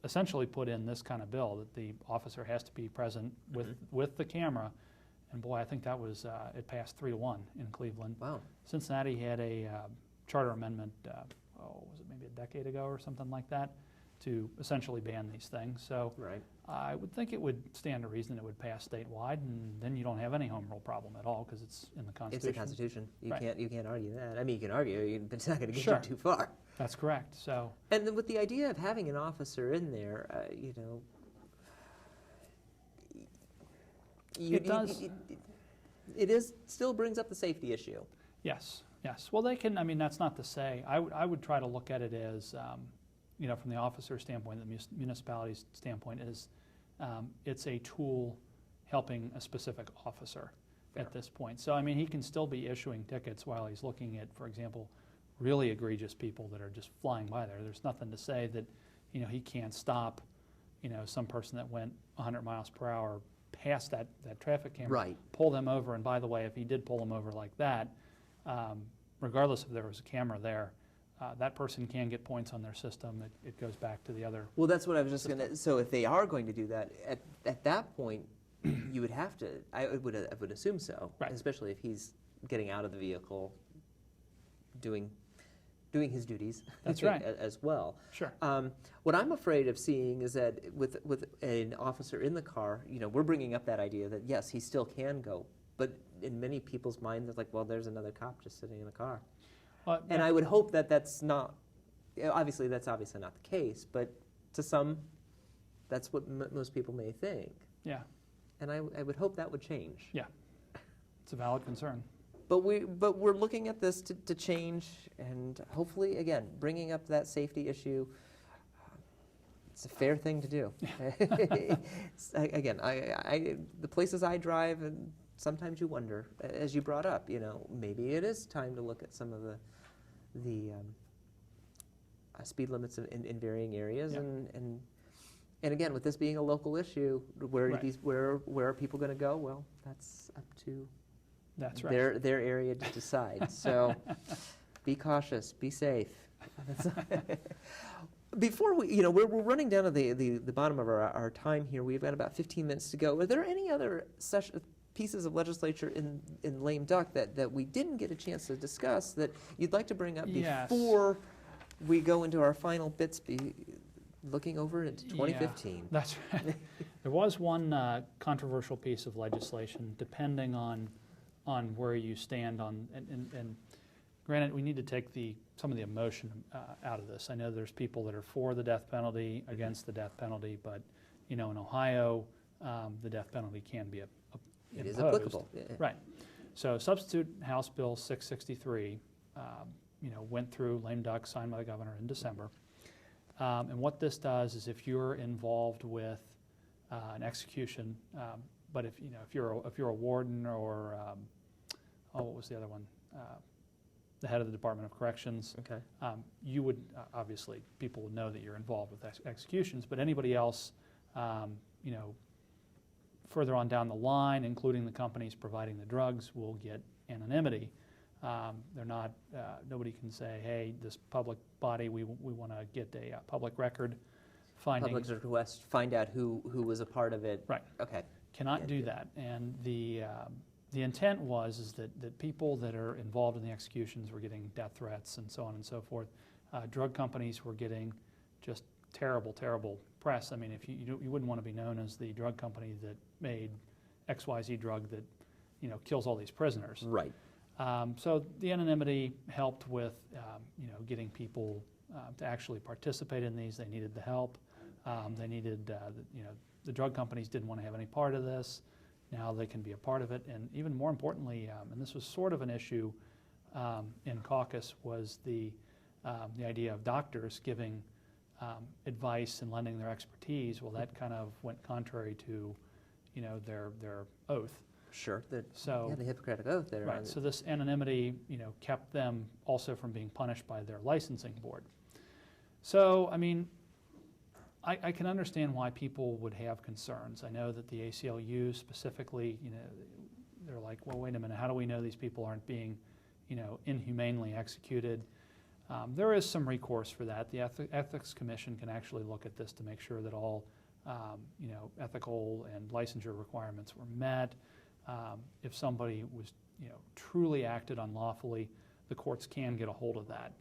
essentially put in this kind of bill that the officer has to be present with the camera. And boy, I think that was, it passed 3-1 in Cleveland. Wow. Cincinnati had a charter amendment, was it maybe a decade ago or something like that, to essentially ban these things. So I would think it would stand to reason it would pass statewide, and then you don't have any home rule problem at all because it's in the Constitution. It's the Constitution. You can't argue that. I mean, you can argue, but it's not going to get you too far. That's correct. So, and then with the idea of having an officer in there, it still brings up the safety issue. Yes. Well, they can. I mean, that's not to say. I would try to look at it as, from the officer standpoint, the municipality's standpoint is, it's a tool helping a specific officer at this point. So, I mean, he can still be issuing tickets while he's looking at, for example, really egregious people that are just flying by there. There's nothing to say that, he can't stop, some person that went 100 miles per hour past that traffic camera, Right. pull them over. And by the way, if he did pull them over like that, regardless if there was a camera there, that person can get points on their system. It goes back to the other. Well, that's what I was just going to, so if they are going to do that, at that point, you would have to, I would assume so, Right. especially if he's getting out of the vehicle, doing his duties. That's right. As well. Sure. What I'm afraid of seeing is that with an officer in the car, we're bringing up that idea that yes, he still can go, but in many people's minds, it's like, well, there's another cop just sitting in the car. And I would hope that that's not, obviously not the case, but to some, that's what most people may think. Yeah. And I would hope that would change. Yeah. It's a valid concern. But we're looking at this to change, and hopefully, again, bringing up that safety issue. It's a fair thing to do. Again, the places I drive, and sometimes you wonder, as you brought up, maybe it is time to look at some of the speed limits in varying areas, Yep. and again, with this being a local issue, where Right. where are people going to go? Well, that's up to That's right. their area to decide. So be cautious, be safe. Before we're running down to the bottom of our time here. We've got about 15 minutes to go. Are there any other pieces of legislature in lame duck that we didn't get a chance to discuss that you'd like to bring up Yes. before we go into our final bits, looking over into 2015? Yeah, that's right. There was one controversial piece of legislation, depending on where you stand on, and granted, we need to take some of the emotion out of this. I know there's people that are for the death penalty, against the death penalty, but in Ohio, the death penalty can be It is imposed. applicable. Yeah. Right. So substitute House Bill 663, went through lame duck, signed by the governor in December. And what this does is, if you're involved with an execution, but if you're a warden or what was the other one? The head of the Department of Corrections. Okay. You would obviously, people would know that you're involved with executions, but anybody else, further on down the line, including the companies providing the drugs, will get anonymity. They're not. Nobody can say, "Hey, this public body, we want to get a public record finding." Public request, find out who was a part of it. Right. Okay. Cannot do that. And the intent is that people that are involved in the executions were getting death threats and so on and so forth. Drug companies were getting just terrible, terrible press. I mean, if you wouldn't want to be known as the drug company that made XYZ drug that kills all these prisoners. Right. So the anonymity helped with getting people to actually participate in these. They needed the help. They needed the drug companies didn't want to have any part of this. Now they can be a part of it. And even more importantly, and this was sort of an issue in caucus, was the idea of doctors giving advice and lending their expertise. Well, that kind of went contrary to their oath. Sure. The Hippocratic Oath there. Right. So this anonymity, kept them also from being punished by their licensing board. So, I mean, I can understand why people would have concerns. I know that the ACLU specifically, they're like, well, wait a minute, how do we know these people aren't being, inhumanely executed? There is some recourse for that. The Ethics Commission can actually look at this to make sure that all, ethical and licensure requirements were met. If somebody was, truly acted unlawfully, the courts can get a hold of that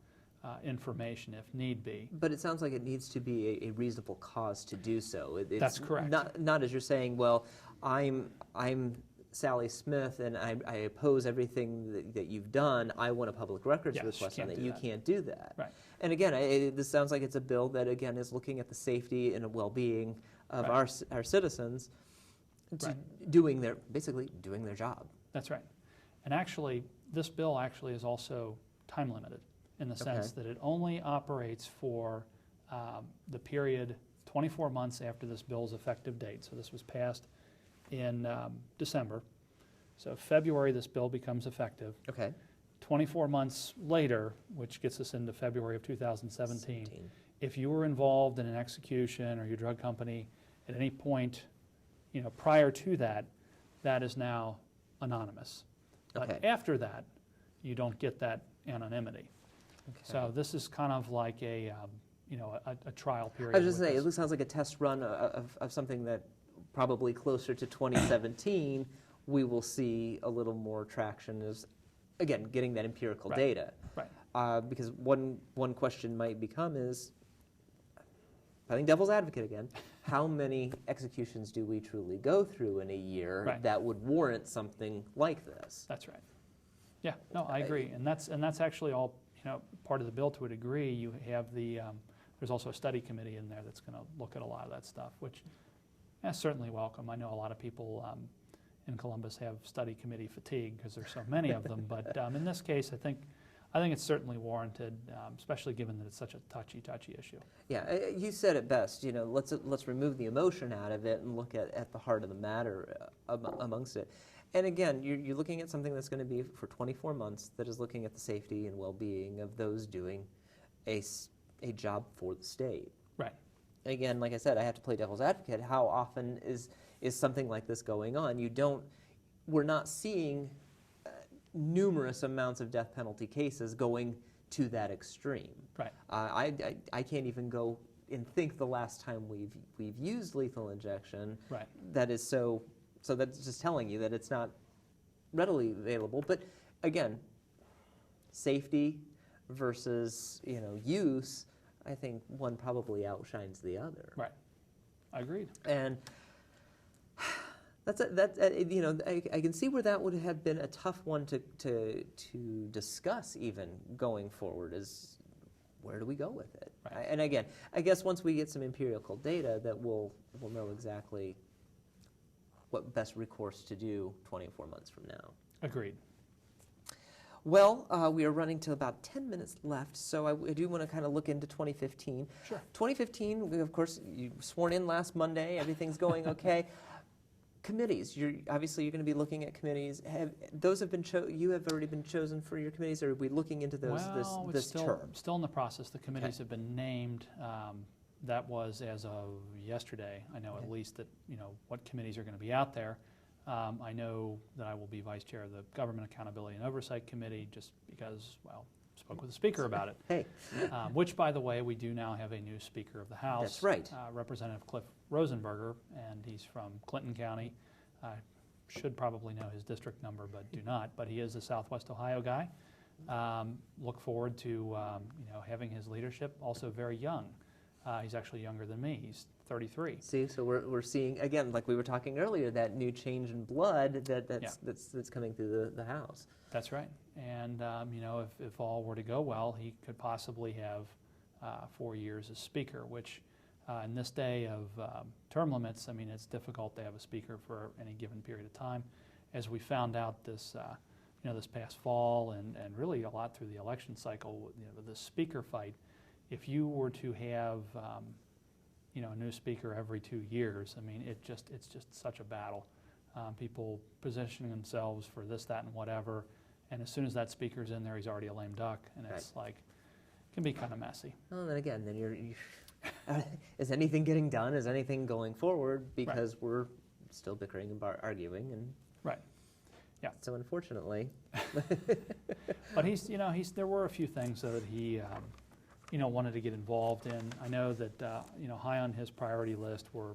information if need be. But it sounds like it needs to be a reasonable cause to do so. It's That's correct. Not as you're saying, well, I'm Sally Smith and I oppose everything that you've done. I want a public records request on that. You can't do that. Right. And again, this sounds like it's a bill that, again, is looking at the safety and well-being of our citizens, basically doing their job. That's right. And actually, this bill actually is also time limited in the sense that it only operates for the period 24 months after this bill's effective date. So this was passed in December. So February, this bill becomes effective. Okay. 24 months later, which gets us into February of 2017, if you were involved in an execution or your drug company at any point, prior to that, that is now anonymous. But Okay. after that, you don't get that anonymity. Okay. So this is kind of like a trial period. I was just with saying, this. it sounds like a test run of something that probably closer to 2017, we will see a little more traction as, again, getting that empirical Right. data. Right. Because one question might become is, I think devil's advocate again, how many executions do we truly go through in a year Right. that would warrant something like this? That's right. Yeah, no, I agree. And that's actually all, part of the bill to a degree. You have there's also a study committee in there that's going to look at a lot of that stuff, which is certainly welcome. I know a lot of people in Columbus have study committee fatigue because there's so many of them. But in this case, I think it's certainly warranted, especially given that it's such a touchy issue. Yeah, you said it best. Let's remove the emotion out of it and look at the heart of the matter amongst it. And again, you're looking at something that's going to be for 24 months that is looking at the safety and well-being of those doing a job for the state. Right. Again, like I said, I have to play devil's advocate. How often is something like this going on? We're not seeing numerous amounts of death penalty cases going to that extreme. Right. I can't even go and think the last time we've used lethal injection. Right. That is so that's just telling you that it's not readily available. But again, safety versus use, I think one probably outshines the other. Right. Agreed. And I can see where that would have been a tough one to discuss even going forward. Is where do we go with it? Right. And again, I guess once we get some empirical data, that we'll know exactly what best recourse to do 24 months from now. Agreed. Well, we are running to about 10 minutes left, so I do want to kind of look into 2015. Sure. 2015, of course, you were sworn in last Monday. Everything's going okay. Committees. You're going to be looking at committees. You have already been chosen for your committees, or are we looking into those this term? Still in the process. The committees have been named. That was as of yesterday. I know at least that what committees are going to be out there. I know that I will be vice chair of the Government Accountability and Oversight Committee, just because, spoke with the Speaker about it. Hey. Which, by the way, we do now have a new Speaker of the House. That's right. Representative Cliff Rosenberger, and he's from Clinton County. Should probably know his district number, but do not. But he is a Southwest Ohio guy. Look forward to having his leadership. Also very young. He's actually younger than me. He's 33. See, so we're seeing, again, like we were talking earlier, that new change in blood that's coming through the House. That's right. And if all were to go well, he could possibly have 4 years as Speaker, which in this day of term limits, it's difficult to have a Speaker for any given period of time. As we found out this past fall and really a lot through the election cycle, the Speaker fight, if you were to have a new Speaker every 2 years, it's just such a battle. People positioning themselves for this, that, and whatever, and as soon as that Speaker's in there, he's already a lame duck, and it's like, it can be kind of messy. Well, then again, is anything getting done? Is anything going forward? Because we're still bickering and arguing, and right, yeah. So unfortunately, but there were a few things though that he wanted to get involved in. I know that high on his priority list were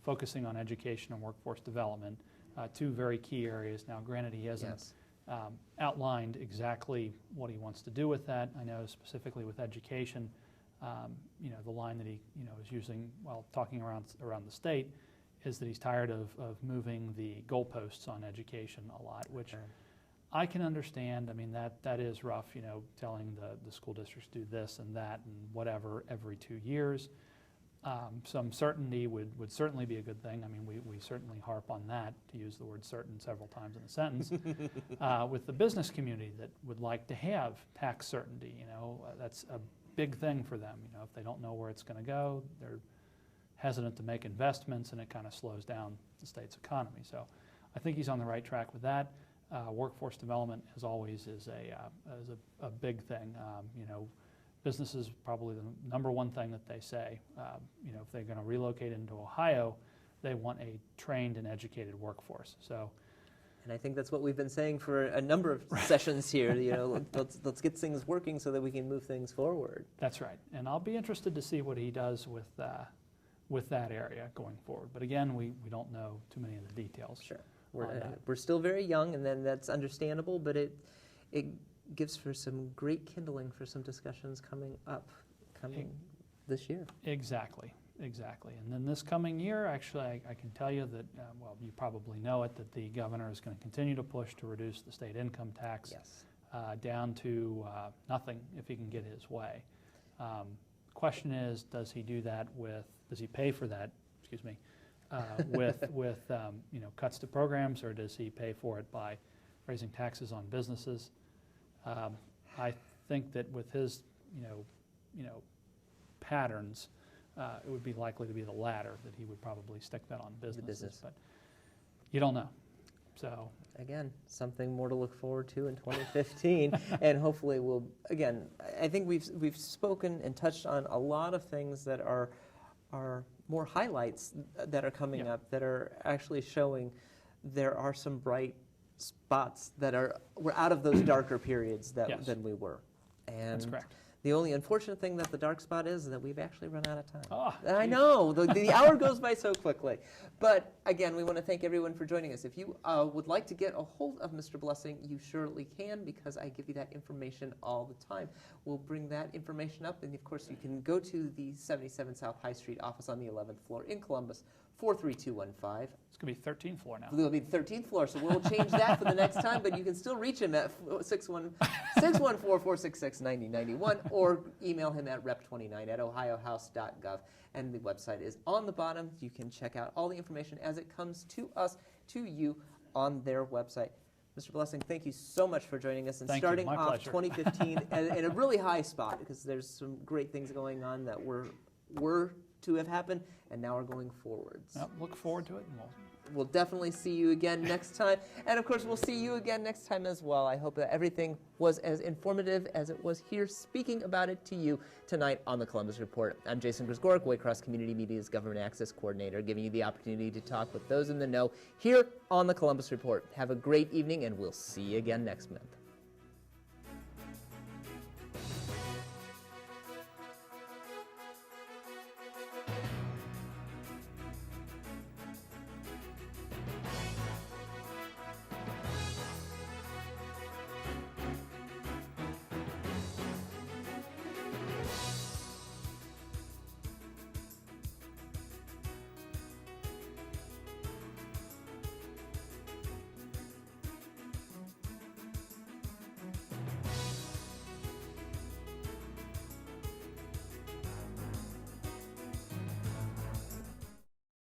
focusing on education and workforce development, two very key areas. Now, granted, he hasn't outlined exactly what he wants to do with that. I know specifically with education, the line that he is using while talking around the state is that he's tired of moving the goalposts on education a lot, which I can understand. That is rough, telling the school districts do this and that and whatever every 2 years. Some certainty would certainly be a good thing. We certainly harp on that, to use the word certain several times in a sentence, with the business community that would like to have tax certainty. That's a big thing for them. If they don't know where it's going to go, they're hesitant to make investments, and it kind of slows down the state's economy. So I think he's on the right track with that. Workforce development, as always, is a big thing. business is probably the number one thing that they say. If they're going to relocate into Ohio, they want a trained and educated workforce. So, and I think that's what we've been saying for a number of sessions here. Let's get things working so that we can move things forward. That's right. And I'll be interested to see what he does with that area going forward. But again, we don't know too many of the details. Sure. We're still very young, and then that's understandable, but it gives for some great kindling for some discussions coming this year. Exactly. And then this coming year, actually, I can tell you that, you probably know it, that the governor is going to continue to push to reduce the state income tax down to nothing if he can get his way. Question is, does he pay for that, with cuts to programs, or does he pay for it by raising taxes on businesses? I think that with his, patterns, it would be likely to be the latter, that he would probably stick that on businesses. But you don't know. So again, something more to look forward to in 2015, and hopefully I think we've spoken and touched on a lot of things that are more highlights that are coming up, that are actually showing there are some bright spots that we're out of those darker periods than we were. And that's correct. The only unfortunate thing that the dark spot is that we've actually run out of time. Oh, I know, the hour goes by so quickly. But again, we want to thank everyone for joining us. If you would like to get a hold of Mr. Blessing, you surely can, because I give you that information all the time. We'll bring that information up, and of course you can go to the 77 South High Street office on the 11th floor in Columbus, 43215. It's going to be 13th floor now. It'll be the 13th floor, so we'll change that for the next time, but you can still reach him at 614-466-9091, or email him at rep29@ohiohouse.gov. And the website is on the bottom. You can check out all the information as it comes to us, to you, on their website. Mr. Blessing, thank you so much for joining us and starting off 2015 in a really high spot, because there's some great things going on that were to have happened, and now are going forwards. Yep, look forward to it, and we'll definitely see you again next time. And of course, we'll see you again next time as well. I hope that everything was as informative as it was here speaking about it to you tonight on the Columbus Report. I'm Jason Grzgorek, Waycross Community Media's Government Access Coordinator, giving you the opportunity to talk with those in the know here on the Columbus Report. Have a great evening, and we'll see you again next month.